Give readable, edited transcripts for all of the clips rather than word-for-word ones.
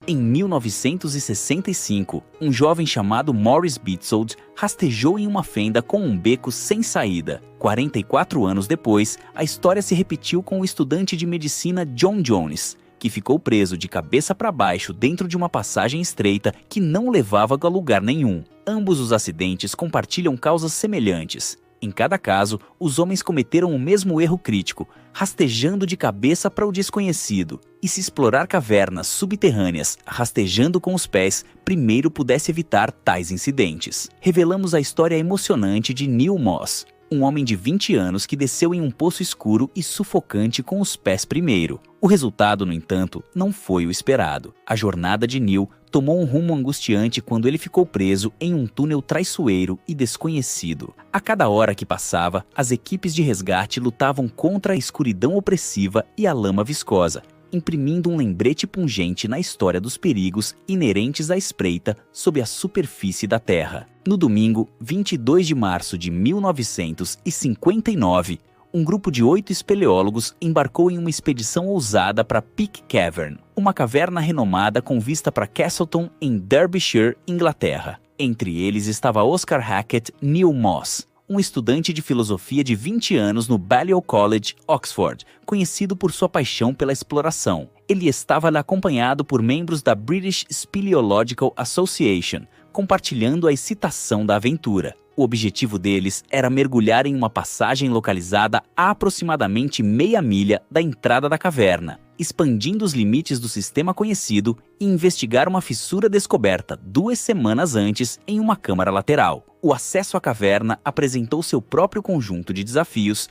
Em 1965, um jovem chamado Maurice Bitsold rastejou em uma fenda com um beco sem saída. 44 anos depois, a história se repetiu com o estudante de medicina John Jones, que ficou preso de cabeça para baixo dentro de uma passagem estreita que não levava a lugar nenhum. Ambos os acidentes compartilham causas semelhantes. Em cada caso, os homens cometeram o mesmo erro crítico, rastejando de cabeça para o desconhecido. E se explorar cavernas subterrâneas, rastejando com os pés, primeiro pudesse evitar tais incidentes. Revelamos a história emocionante de Neil Moss, um homem de 20 anos que desceu em um poço escuro e sufocante com os pés primeiro. O resultado, no entanto, não foi o esperado. A jornada de Neil tomou um rumo angustiante quando ele ficou preso em um túnel traiçoeiro e desconhecido. A cada hora que passava, as equipes de resgate lutavam contra a escuridão opressiva e a lama viscosa, imprimindo um lembrete pungente na história dos perigos inerentes à espreita sob a superfície da Terra. No domingo, 22 de março de 1959, um grupo de 8 espeleólogos embarcou em uma expedição ousada para Peak Cavern, uma caverna renomada com vista para Castleton, em Derbyshire, Inglaterra. Entre eles estava Oscar Hackett Neil Moss, um estudante de filosofia de 20 anos no Balliol College, Oxford, conhecido por sua paixão pela exploração. Ele estava acompanhado por membros da British Speleological Association, compartilhando a excitação da aventura. O objetivo deles era mergulhar em uma passagem localizada a aproximadamente meia milha da entrada da caverna, expandindo os limites do sistema conhecido e investigar uma fissura descoberta 2 semanas antes em uma câmara lateral. O acesso à caverna apresentou seu próprio conjunto de desafios,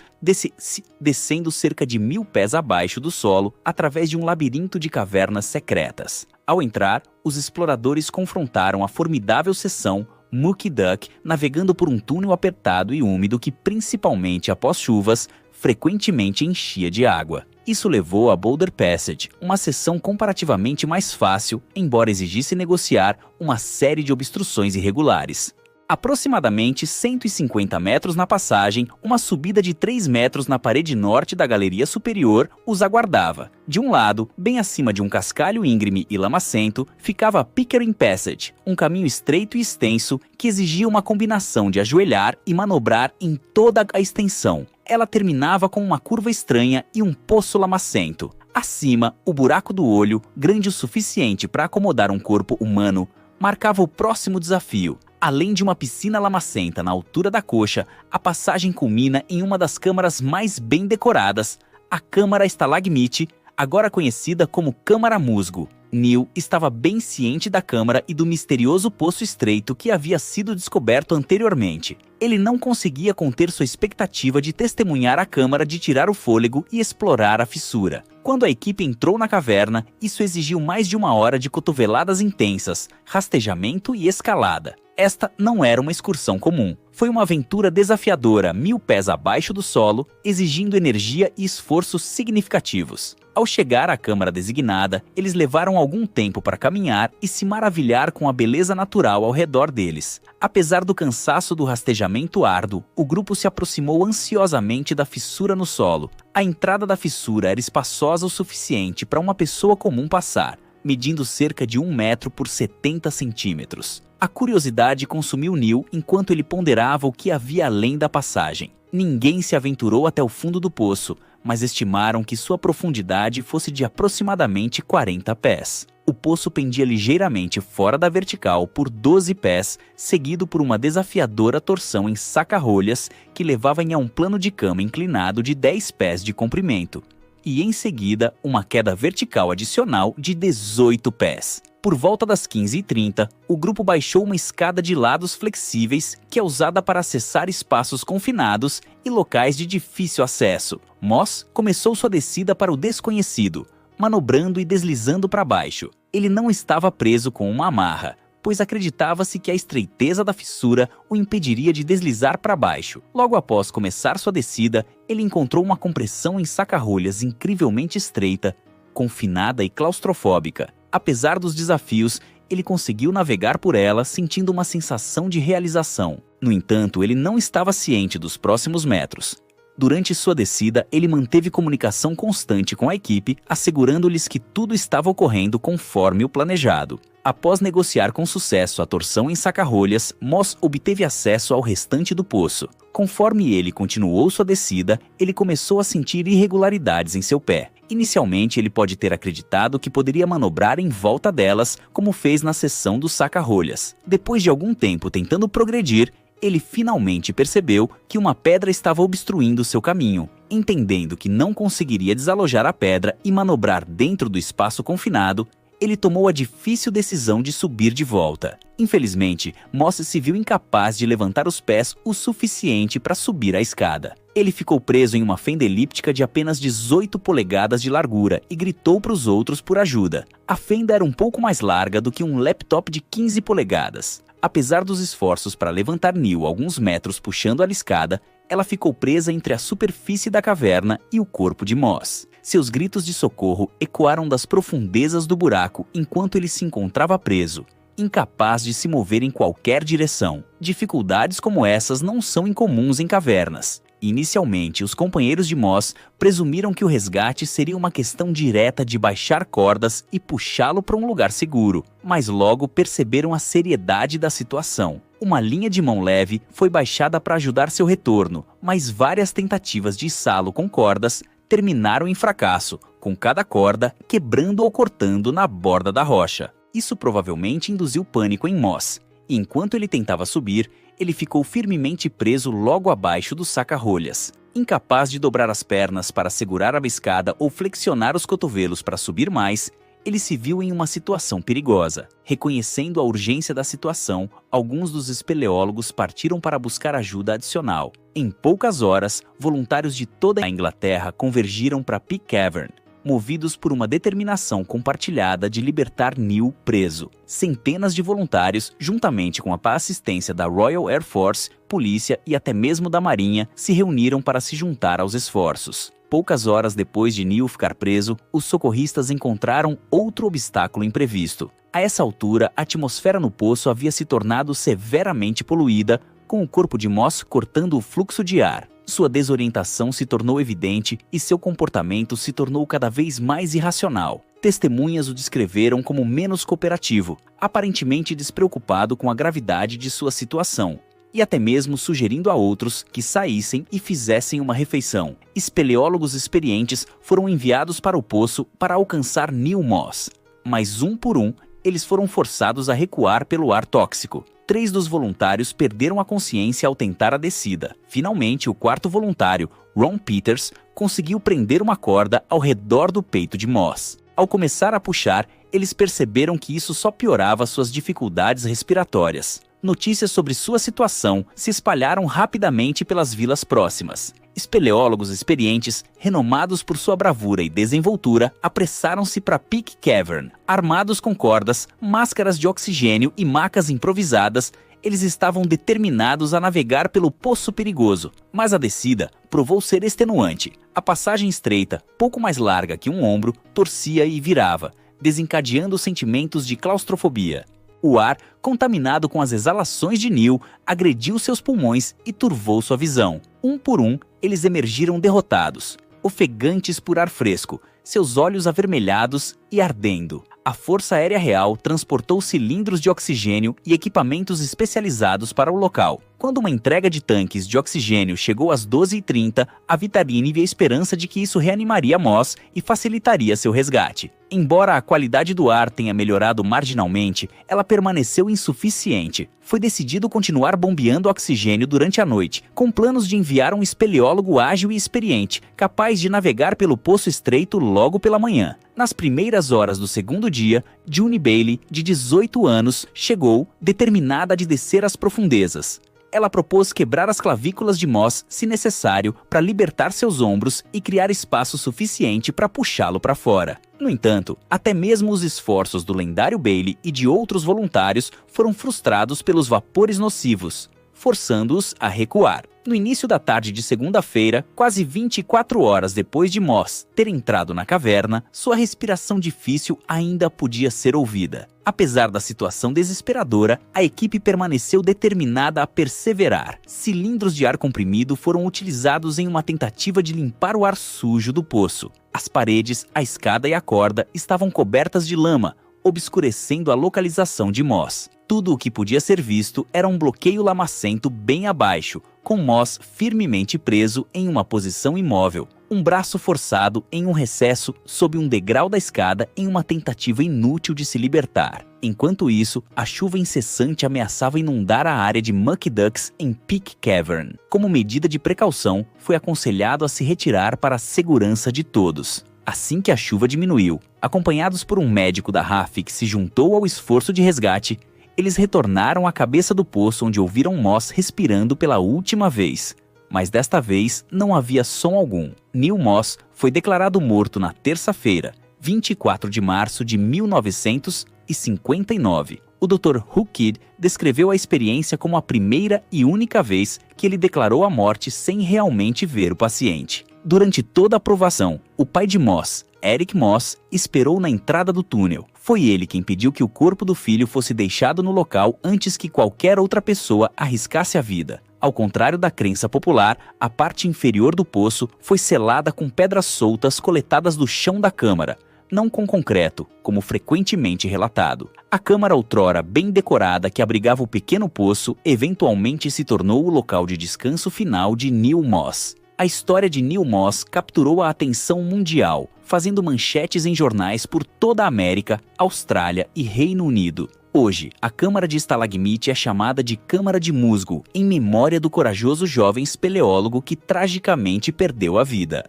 descendo cerca de 1000 pés abaixo do solo através de um labirinto de cavernas secretas. Ao entrar, os exploradores confrontaram a formidável seção Mucky Duck, navegando por um túnel apertado e úmido que, principalmente após chuvas, frequentemente enchia de água. Isso levou a Boulder Passage, uma seção comparativamente mais fácil, embora exigisse negociar uma série de obstruções irregulares. Aproximadamente 150 metros na passagem, uma subida de 3 metros na parede norte da galeria superior os aguardava. De um lado, bem acima de um cascalho íngreme e lamacento, ficava Pickering Passage, um caminho estreito e extenso que exigia uma combinação de ajoelhar e manobrar em toda a extensão. Ela terminava com uma curva estranha e um poço lamacento. Acima, o buraco do olho, grande o suficiente para acomodar um corpo humano, marcava o próximo desafio. Além de uma piscina lamacenta na altura da coxa, a passagem culmina em uma das câmaras mais bem decoradas, a Câmara Estalagmite, agora conhecida como Câmara Musgo. Neil estava bem ciente da câmara e do misterioso poço estreito que havia sido descoberto anteriormente. Ele não conseguia conter sua expectativa de testemunhar a câmara, de tirar o fôlego e explorar a fissura. Quando a equipe entrou na caverna, isso exigiu mais de 1 hora de cotoveladas intensas, rastejamento e escalada. Esta não era uma excursão comum. Foi uma aventura desafiadora 1000 pés abaixo do solo, exigindo energia e esforços significativos. Ao chegar à câmara designada, eles levaram algum tempo para caminhar e se maravilhar com a beleza natural ao redor deles. Apesar do cansaço do rastejamento árduo, o grupo se aproximou ansiosamente da fissura no solo. A entrada da fissura era espaçosa o suficiente para uma pessoa comum passar, medindo cerca de 1 metro por 70 centímetros. A curiosidade consumiu Neil enquanto ele ponderava o que havia além da passagem. Ninguém se aventurou até o fundo do poço, mas estimaram que sua profundidade fosse de aproximadamente 40 pés. O poço pendia ligeiramente fora da vertical por 12 pés, seguido por uma desafiadora torção em saca-rolhas que levava a um plano de cama inclinado de 10 pés de comprimento. E em seguida, uma queda vertical adicional de 18 pés. Por volta das 15h30, o grupo baixou uma escada de lados flexíveis que é usada para acessar espaços confinados e locais de difícil acesso. Moss começou sua descida para o desconhecido, manobrando e deslizando para baixo. Ele não estava preso com uma amarra, pois acreditava-se que a estreiteza da fissura o impediria de deslizar para baixo. Logo após começar sua descida, ele encontrou uma compressão em saca-rolhas incrivelmente estreita, confinada e claustrofóbica. Apesar dos desafios, ele conseguiu navegar por ela sentindo uma sensação de realização. No entanto, ele não estava ciente dos próximos metros. Durante sua descida, ele manteve comunicação constante com a equipe, assegurando-lhes que tudo estava ocorrendo conforme o planejado. Após negociar com sucesso a torção em saca-rolhas, Moss obteve acesso ao restante do poço. Conforme ele continuou sua descida, ele começou a sentir irregularidades em seu pé. Inicialmente, ele pode ter acreditado que poderia manobrar em volta delas, como fez na seção do saca-rolhas. Depois de algum tempo tentando progredir, ele finalmente percebeu que uma pedra estava obstruindo seu caminho. Entendendo que não conseguiria desalojar a pedra e manobrar dentro do espaço confinado, ele tomou a difícil decisão de subir de volta. Infelizmente, Moss se viu incapaz de levantar os pés o suficiente para subir a escada. Ele ficou preso em uma fenda elíptica de apenas 18 polegadas de largura e gritou para os outros por ajuda. A fenda era um pouco mais larga do que um laptop de 15 polegadas. Apesar dos esforços para levantar Neil alguns metros puxando a escada, ela ficou presa entre a superfície da caverna e o corpo de Moss. Seus gritos de socorro ecoaram das profundezas do buraco enquanto ele se encontrava preso, incapaz de se mover em qualquer direção. Dificuldades como essas não são incomuns em cavernas. Inicialmente, os companheiros de Moss presumiram que o resgate seria uma questão direta de baixar cordas e puxá-lo para um lugar seguro, mas logo perceberam a seriedade da situação. Uma linha de mão leve foi baixada para ajudar seu retorno, mas várias tentativas de içá-lo com cordas terminaram em fracasso, com cada corda quebrando ou cortando na borda da rocha. Isso provavelmente induziu pânico em Moss, e enquanto ele tentava subir, ele ficou firmemente preso logo abaixo do saca-rolhas. Incapaz de dobrar as pernas para segurar a escada ou flexionar os cotovelos para subir mais, ele se viu em uma situação perigosa. Reconhecendo a urgência da situação, alguns dos espeleólogos partiram para buscar ajuda adicional. Em poucas horas, voluntários de toda a Inglaterra convergiram para Peak Cavern, movidos por uma determinação compartilhada de libertar Neil preso. Centenas de voluntários, juntamente com a assistência da Royal Air Force, polícia e até mesmo da Marinha, se reuniram para se juntar aos esforços. Poucas horas depois de Neil ficar preso, os socorristas encontraram outro obstáculo imprevisto. A essa altura, a atmosfera no poço havia se tornado severamente poluída, com o corpo de Moss cortando o fluxo de ar. Sua desorientação se tornou evidente e seu comportamento se tornou cada vez mais irracional. Testemunhas o descreveram como menos cooperativo, aparentemente despreocupado com a gravidade de sua situação, e até mesmo sugerindo a outros que saíssem e fizessem uma refeição. Espeleólogos experientes foram enviados para o poço para alcançar Neil Moss, mas um por um, eles foram forçados a recuar pelo ar tóxico. 3 dos voluntários perderam a consciência ao tentar a descida. Finalmente, o 4º voluntário, Ron Peters, conseguiu prender uma corda ao redor do peito de Moss. Ao começar a puxar, eles perceberam que isso só piorava suas dificuldades respiratórias. Notícias sobre sua situação se espalharam rapidamente pelas vilas próximas. Espeleólogos experientes, renomados por sua bravura e desenvoltura, apressaram-se para Peak Cavern. Armados com cordas, máscaras de oxigênio e macas improvisadas, eles estavam determinados a navegar pelo poço perigoso. Mas a descida provou ser extenuante. A passagem estreita, pouco mais larga que um ombro, torcia e virava, desencadeando sentimentos de claustrofobia. O ar, contaminado com as exalações de Neil, agrediu seus pulmões e turvou sua visão. Um por um, eles emergiram derrotados, ofegantes por ar fresco, seus olhos avermelhados e ardendo. A Força Aérea Real transportou cilindros de oxigênio e equipamentos especializados para o local. Quando uma entrega de tanques de oxigênio chegou às 12h30, a Vitarine via a esperança de que isso reanimaria Moss e facilitaria seu resgate. Embora a qualidade do ar tenha melhorado marginalmente, ela permaneceu insuficiente. Foi decidido continuar bombeando oxigênio durante a noite, com planos de enviar um espeleólogo ágil e experiente, capaz de navegar pelo poço estreito logo pela manhã. Nas primeiras horas do segundo dia, June Bailey, de 18 anos, chegou, determinada a descer às profundezas. Ela propôs quebrar as clavículas de Moss, se necessário, para libertar seus ombros e criar espaço suficiente para puxá-lo para fora. No entanto, até mesmo os esforços do lendário Bailey e de outros voluntários foram frustrados pelos vapores nocivos. forçando-os a recuar. No início da tarde de segunda-feira, quase 24 horas depois de Moss ter entrado na caverna, sua respiração difícil ainda podia ser ouvida. Apesar da situação desesperadora, a equipe permaneceu determinada a perseverar. Cilindros de ar comprimido foram utilizados em uma tentativa de limpar o ar sujo do poço. As paredes, a escada e a corda estavam cobertas de lama, obscurecendo a localização de Moss. Tudo o que podia ser visto era um bloqueio lamacento bem abaixo, com Moss firmemente preso em uma posição imóvel, um braço forçado em um recesso sob um degrau da escada em uma tentativa inútil de se libertar. Enquanto isso, a chuva incessante ameaçava inundar a área de Muck Ducks em Peak Cavern. Como medida de precaução, foi aconselhado a se retirar para a segurança de todos. Assim que a chuva diminuiu, acompanhados por um médico da RAF que se juntou ao esforço de resgate, eles retornaram à cabeça do poço onde ouviram Moss respirando pela última vez. Mas desta vez não havia som algum. Neil Moss foi declarado morto na terça-feira, 24 de março de 1959. O Dr. Hookid descreveu a experiência como a primeira e única vez que ele declarou a morte sem realmente ver o paciente. Durante toda a provação, o pai de Moss, Eric Moss, esperou na entrada do túnel. Foi ele quem pediu que o corpo do filho fosse deixado no local antes que qualquer outra pessoa arriscasse a vida. Ao contrário da crença popular, a parte inferior do poço foi selada com pedras soltas coletadas do chão da câmara, não com concreto, como frequentemente relatado. A câmara outrora bem decorada que abrigava o pequeno poço eventualmente se tornou o local de descanso final de Neil Moss. A história de Neil Moss capturou a atenção mundial, fazendo manchetes em jornais por toda a América, Austrália e Reino Unido. Hoje, a câmara de estalagmite é chamada de Câmara de Musgo, em memória do corajoso jovem espeleólogo que tragicamente perdeu a vida.